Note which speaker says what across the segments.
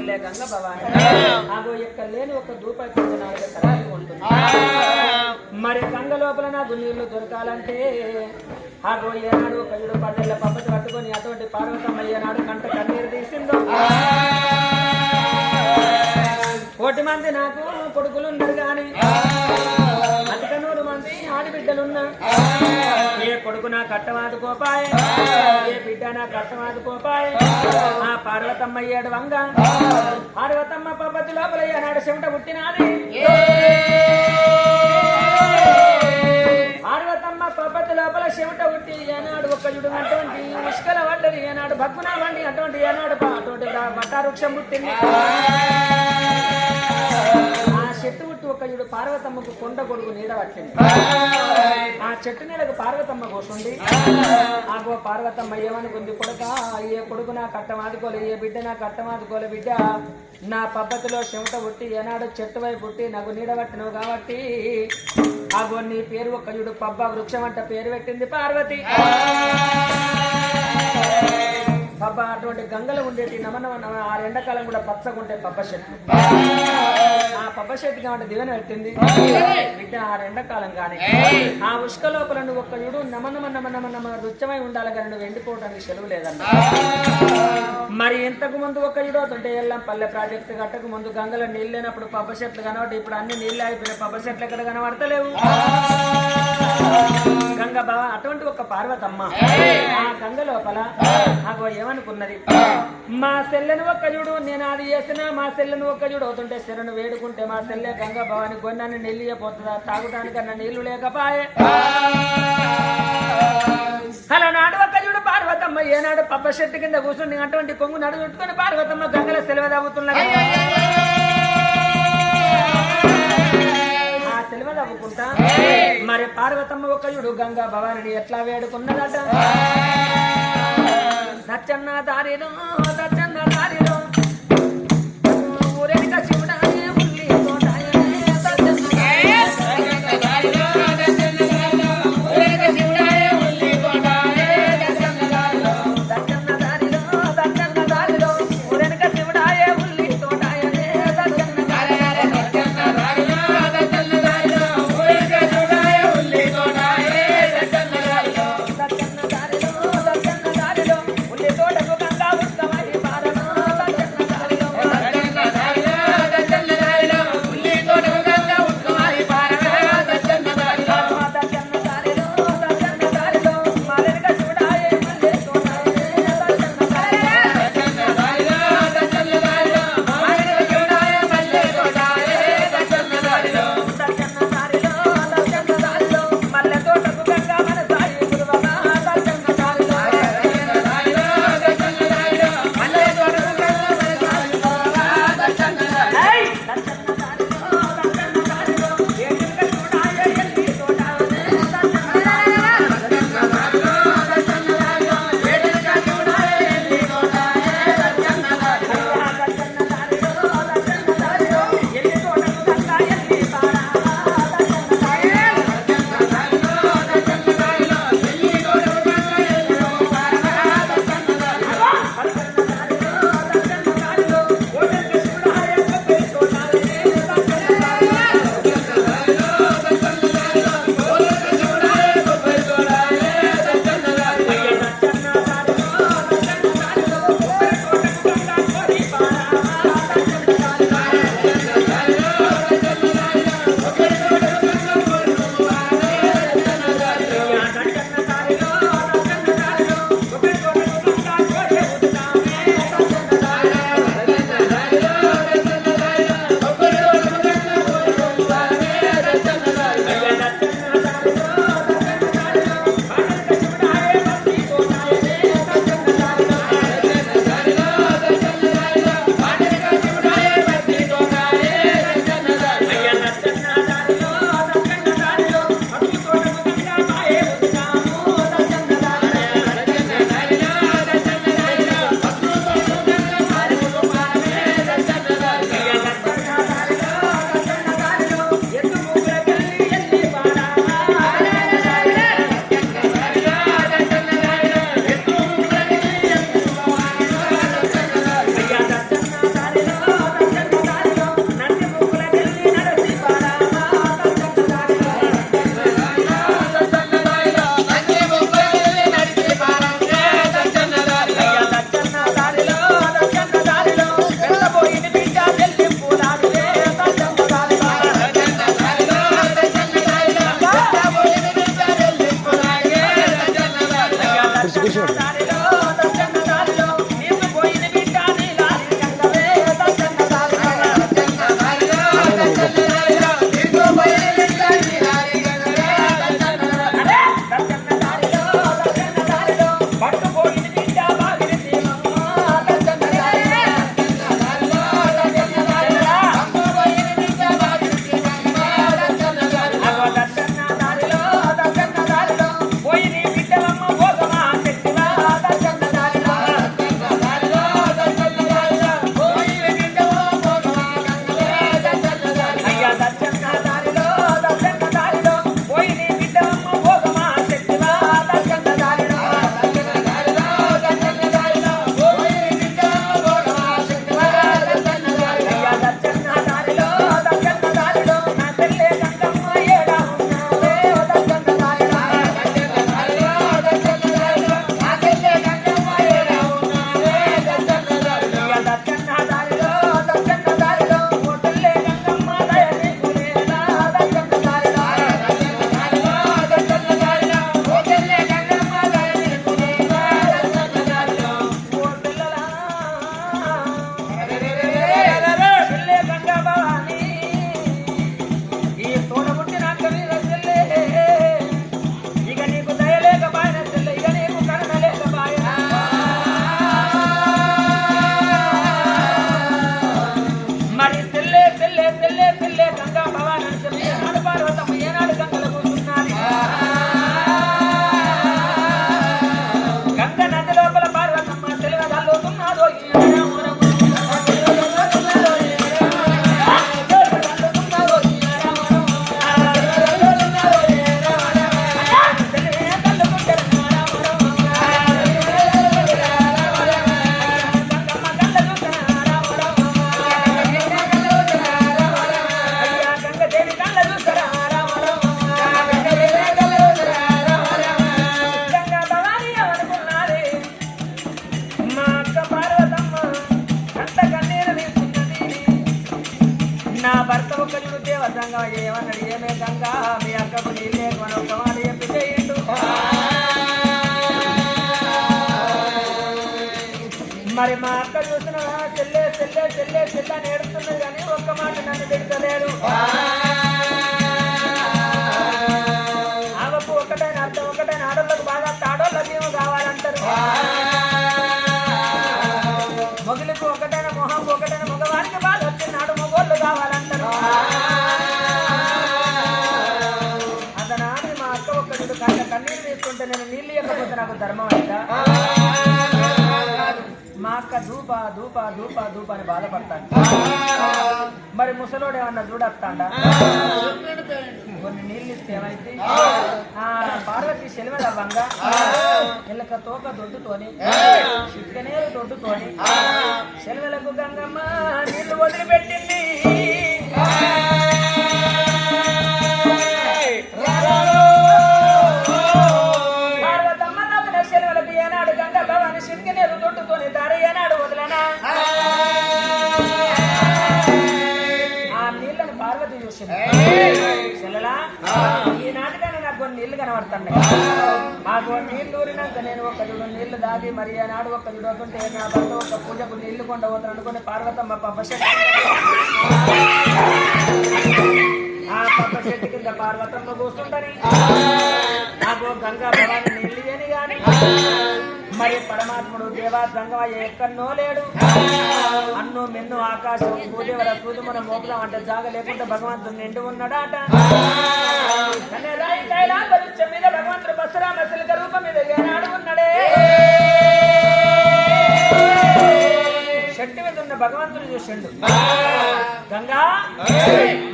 Speaker 1: సెల్లే గంగ భవాని ఆగో ఎక్కడ లేని ఒక రూపాయి 4 తరాలు ఉంటుంది. మరి గంగ లోపల నాకు నీళ్లు దొరకాలంటే ఆగో ఏనాడు ఒక 7 పదేళ్ల పబ్బతి పట్టుకొని అటువంటి పార్వతమ్మ ఏనాడు కంట కన్నీరు తీసిందో. 1 మంది నాకు కొడుకులు ఉన్నారు కానీ అధిక 100 మంది ఆడబిడ్డలున్నా ఏ కొడుకు నా కట్టమాదుకోపాయే, ఏ బిడ్డ నా కట్టమాదుకోపాయే. ఆ పార్వతమ్మ ఏడు వంగ పార్వతమ్మ పబ్బతి లోపల ఏనాడు చెమట పుట్టినాది. పార్వతమ్మ పబ్బతి లోపల చెమట పుట్టి ఏనాడు ఒక్కజుడు అటువంటి ముష్కల పడ్డది. ఏనాడు భగ్గునా వండి అటువంటి ఏనాడు అటువంటి బట్టావృక్షం పుట్టింది. ఆ చెట్టు పుట్టి ఒక్కజుడు పార్వతమ్మకు కొండ కొడుకు నీడ పట్టింది. ఆ చెట్టు నీడకు పార్వతమ్మ కూర్చుండి ఆగో పార్వతమ్మ ఏమనుకుంది, కొడుక ఏ కొడుకు నా కట్టమాదుకోలే, ఏ బిడ్డ నా కట్టమాదుకోలే. బిడ్డ నా పద్ధతిలో చెమట పుట్టి ఏనాడు చెట్టు వైపు పుట్టి నాకు నీడ పట్టినవు కాబట్టి ఆగో నీ పేరు ఒక్కజుడు పబ్బ వృక్షం అంట పేరు పెట్టింది పార్వతి. పబ్బ అటువంటి గంగలు ఉండేటి నమనమ 6 ఎండాకాలం కూడా పచ్చగుంటే పబ్బ చెట్లు. ఆ పబ్బ చెట్టు కాబట్టి దివెన పెట్టింది బిడ్డ 6 ఎండాకాలం కానీ ఆ ఉష్క లోపల నువ్వు ఒక్కజుడు నమనమ నమనమ నమ రుచమై ఉండాలి కానీ నువ్వు ఎండిపోవడానికి సెలవు లేదన్నా. మరి ఇంతకు ముందు ఒక్కజుడు అవుతుంటే ఎల్లం పల్లె ప్రాజెక్టు గట్టకు ముందు గంగలో నీళ్ళు లేనప్పుడు పబ్బ చెట్లు కనబడి ఇప్పుడు అన్ని నీళ్ళు అయిపోయిన పబ్బ చెట్లు ఎక్కడ కనబడతలేవు. గంగ బావ అటువంటి ఒక పార్వతమ్మ ఆ గంగ లోపల నాకు ఏమనుకున్నది, మా సెల్లెను ఒక్కజుడు నేను అది చేసిన మా సెల్లెను ఒక్కజుడు అవుతుంటే శరణు వేడుకుంటే మా సెల్లె గంగ భవాని గొన్నాన్ని నెల్లియపోతుందా, తాగుటానికన్నా నీళ్లు లేకపాయే. అలా నాడు ఒక్కజుడు పార్వతమ్మ ఏనాడు పబ్బ చెట్టు కింద కూర్చుండి అటువంటి కొంగు నడు చుట్టుకొని పార్వతమ్మ గంగల సెలవు తాగుతున్నది. ఆ సెలవు తవ్వుకుంటా మరి పార్వతమ్మ ఒక్కజుడు గంగా భవాని ఎట్లా వేడుకున్నదట. దచ్చన్న దారిలో దచ్చన్న దారిలో ఊరేక శివుడాయే ఉల్లి తోటాయే. దచ్చన్న దారిలో దచ్చన్న దారిలో ఊరేక శివుడాయే ఉల్లి తోటాయే. దచ్చన్న దారిలో దచ్చన్న దారిలో దచ్చన్న దారిలో ఊరేక శివుడాయే ఉల్లి తోటాయే. దచ్చన్న దారిలో దచ్చన్న దారిలో దచ్చన్న దారిలో ఊరేక శివుడాయే ఉల్లి తోటాయే. దచ్చన్న దారిలో దచ్చన్న దారిలో దచ్చన్న దారిలో తోటకు గంగా ఉత్తమై భర్త ఒక్క చూడు దేవతంగా ఏమన్నాడు ఏమే గంగా మీ అక్కకు నీళ్ళే ఒక మాట చెప్పి చేయండు మరి మా అక్క చూసిన చెల్లె చెల్లె చెల్లె చెల్ల నేడుతున్నది కానీ ఒక్క మాట నన్ను తిడతలేడు ఆవకు ఒకటైన అర్థం ఒకటైన ఆడోళ్ళకు బాగా ఆడోళ్ళకి ఏమో కావాలంటారు మొగులకు ఒకటైన మొహం ఒకటైన మగవారికి బాగా వచ్చినాడు మొగోళ్ళు కావాలంటారు అతనాడు మా అక్క ఒక్కడు కన్నీరు తీసుకుంటే నేను నీళ్ళు ఇవ్వకపోతే నాకు ధర్మం అయితే మా అక్క ధూప ధూప ధూప ధూప అని బాధపడతాను మరి ముసలోడు ఏమన్నా చూడొస్తాడా కొన్ని నీళ్ళు ఇస్తే ఏమైతే పార్వతి సెలవుల వంగా ఎల్లక తోక దొడ్డుతోని చిక్కనేరు దొడ్డుతోని సెలవులకు గంగమ్మ నీళ్లు వదిలిపెట్టింది పార్వతమ్మ నవ్విన సెలవులకు ఏనాడు గంగ భవాని చిక్కనేరు దొడ్డుతోని దారి ఏనాడు వదలనా ఆ నీళ్ళని పార్వతి చూసింది చెల్లెలా ఈనాటికైనా నాకు కొన్ని నీళ్లు కనబడుతున్నాయి మాకు నీళ్లు ఊరినాక నేను ఒక చూడు నీళ్లు దాగి మరి ఆనాడు ఒక చూడకుంటే నా భర్త ఒక పూజకు నీళ్లు కొండ పోతాను అనుకుని పార్వతమ్మ పప్ప చెట్టు కింద పార్వతమ్మ కూర్చుంటని నాకు గంగా భవాని నీళ్ళు అని గాని మరి పరమాత్ముడు దేవా గంగయ్య ఎక్కడనో లేడు అన్ను మెన్ను ఆకాశం పూజవర సూదుమన మోపులం అంటే జాగ లేకుండా భగవంతుడు నిండు ఉన్నాడాట మీద భగవంతుడు బసరామ శిల్క రూపం మీద ఏనాడు ఉన్నాడే చెట్టు మీద ఉన్న భగవంతుడు చూసిండు గంగా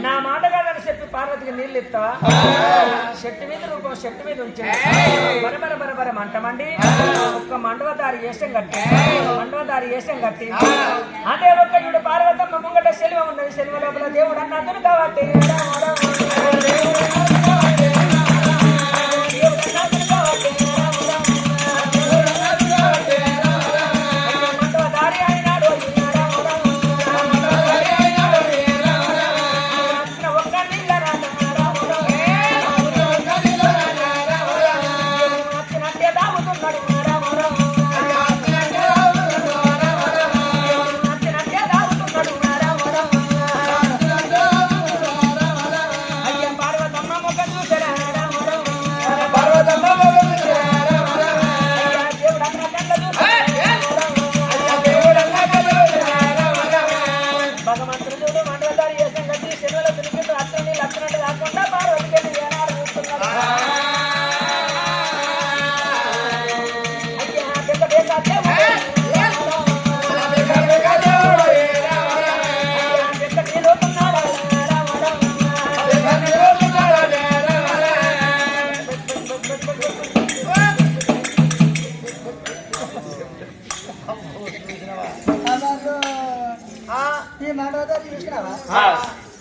Speaker 1: నా మాట కాదని చెప్పి పార్వతికి నీళ్ళు ఇస్తావా చెట్టు మీద రూపం చెట్టు మీద ఉంచండి బరబర బరబర మంటమండి ఒక్క మండవదారి వేషం కట్టి అదే ఒక్క చూడు పార్వతమ్మ ముంగట సెలవు ఉన్నది సెలవు లోపల దేవుడు అన్నదును కాబట్టి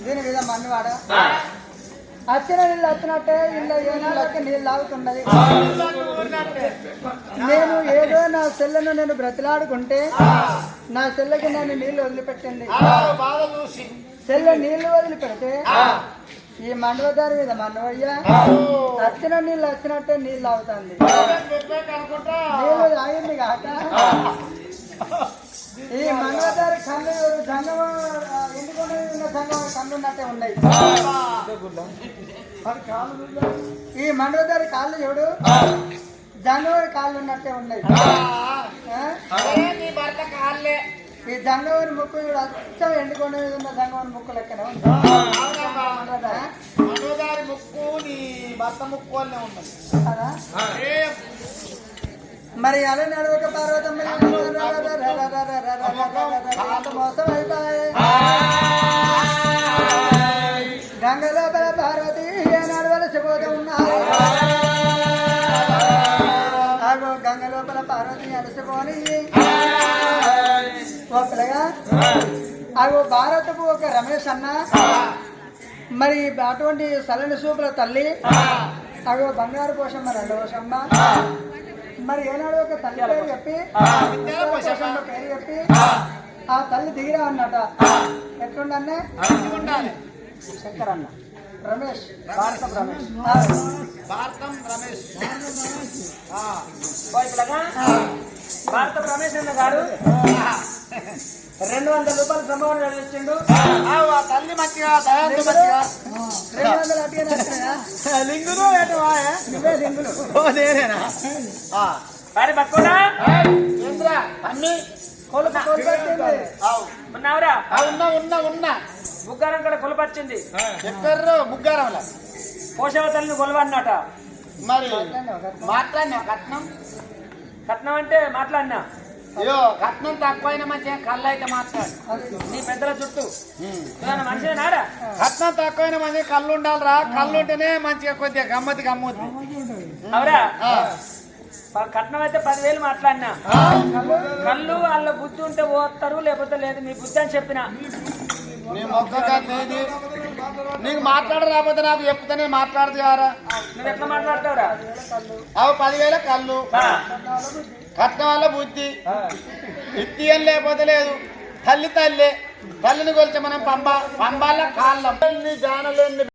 Speaker 2: దీని మీద మన్నువాడ వచ్చిన నీళ్ళు వచ్చినట్టే ఇల్లు ఏనాళ్ళకి నీళ్ళు ఆగుతున్నది నేను ఏదో నా సెల్లను నేను బ్రతిలాడుకుంటే నా సెల్లకి నన్ను నీళ్లు వదిలిపెట్టింది సెల్ల నీళ్లు వదిలిపెడితే ఈ మండవదారి మీద మన్నవయ్య వచ్చిన నీళ్ళు వచ్చినట్టే నీళ్ళు అవుతుంది నీళ్ళు తాగింది కాక ఈ మండవదారి కళ్ళు జంగం ఎందుకుంటే కళ్ళు ఉన్నట్టే ఉన్నాయి ఈ మండవదారి కాళ్ళు చూడు జంగవారి కాళ్ళు ఉన్నట్టే ఉన్నాయి ఈ జంగవారి ముక్కు చూడు అచ్చం ఎండుకొని ఉన్న జంగవారి ముక్కు లెక్కనే ఉంది
Speaker 3: ముక్కు నీ భర్త ముక్కు వల్లే ఉన్నది
Speaker 2: కదా మరి అలా నడవక పార్వతమ్మ మోసం అయిపోయి గంగలోపల పార్వతి నడవలసిపోతూ ఉన్నారు అగో గంగలోపల పార్వతి అలసిపోని ఒకలుగా అగో భారతకు ఒక రమేష్ అన్న మరి అటువంటి సలని సూపుల తల్లి అగో బంగారు పోషమ్మ రెండవశమ్మ మరి ఏనాడు ఒక తల్లి పేరు చెప్పి పేరు చెప్పి ఆ తల్లి దిగిరా అన్నట ఎట్లుండన్నే
Speaker 3: ఉండాలి.
Speaker 1: శంకర్ అన్న
Speaker 2: రమేష్
Speaker 1: భారత రమేష్
Speaker 3: భారతం రమేష్. ఆ,
Speaker 1: పోయిట్లాగా భారత రమేష్ అన్న గారు 200 రూపాయలు సంభావన చదివించిండు.
Speaker 3: ఆ తల్లి మంచిగా దయాన్ని మంచిగా
Speaker 2: 200 అటుగానే వస్తాయా?
Speaker 3: లింగులు
Speaker 2: నువ్వే దింగులు
Speaker 3: నేనేనా
Speaker 1: వారి పట్టుకోడా
Speaker 3: ఏంద్రా అన్ని
Speaker 2: కొలుపు కొలుపెట్టింది
Speaker 1: ఉన్నావురా
Speaker 3: ఉన్నా
Speaker 1: బుగ్గారం కూడా కొలుపచ్చింది.
Speaker 3: చెప్పారు ముగ్గారంలో
Speaker 1: పోషవతల్ని కొలువన్నట.
Speaker 3: మరి మాట్లాడినా కట్నం
Speaker 1: కట్నం అంటే మాట్లాడినా
Speaker 3: అయ్యో కట్నం తక్కువైన మంచిగా కళ్ళు అయితే మాట్లాడు.
Speaker 1: నీ పెద్దల చుట్టూ మనిషి నారా
Speaker 3: కట్నం తక్కువైన మంచిగా కళ్ళు ఉండాలిరా. కళ్ళు ఉంటేనే మంచిగా కొద్దిగా గమ్మతి గమ్మతి.
Speaker 1: అవరా కట్నం అయితే 10,000 మాట్లాడినా. కళ్ళు వాళ్ళ బుద్ధి ఉంటే పోతారు లేకపోతే లేదు. మీ బుద్ధి అని చెప్పిన
Speaker 3: నీ మొక్కగా నీకు మాట్లాడ రాకపోతే నాకు చెప్తానే మాట్లాడుతు కారా.
Speaker 1: నువ్వు ఎట్లా మాట్లాడతావురా?
Speaker 3: అవి 10,000 కళ్ళు కట్నం వల్ల బుద్ధి ఇత్తి అని లేకపోతే లేదు. తల్లిని కొలిచి మనం పంబాల కాళ్ళం జానలేని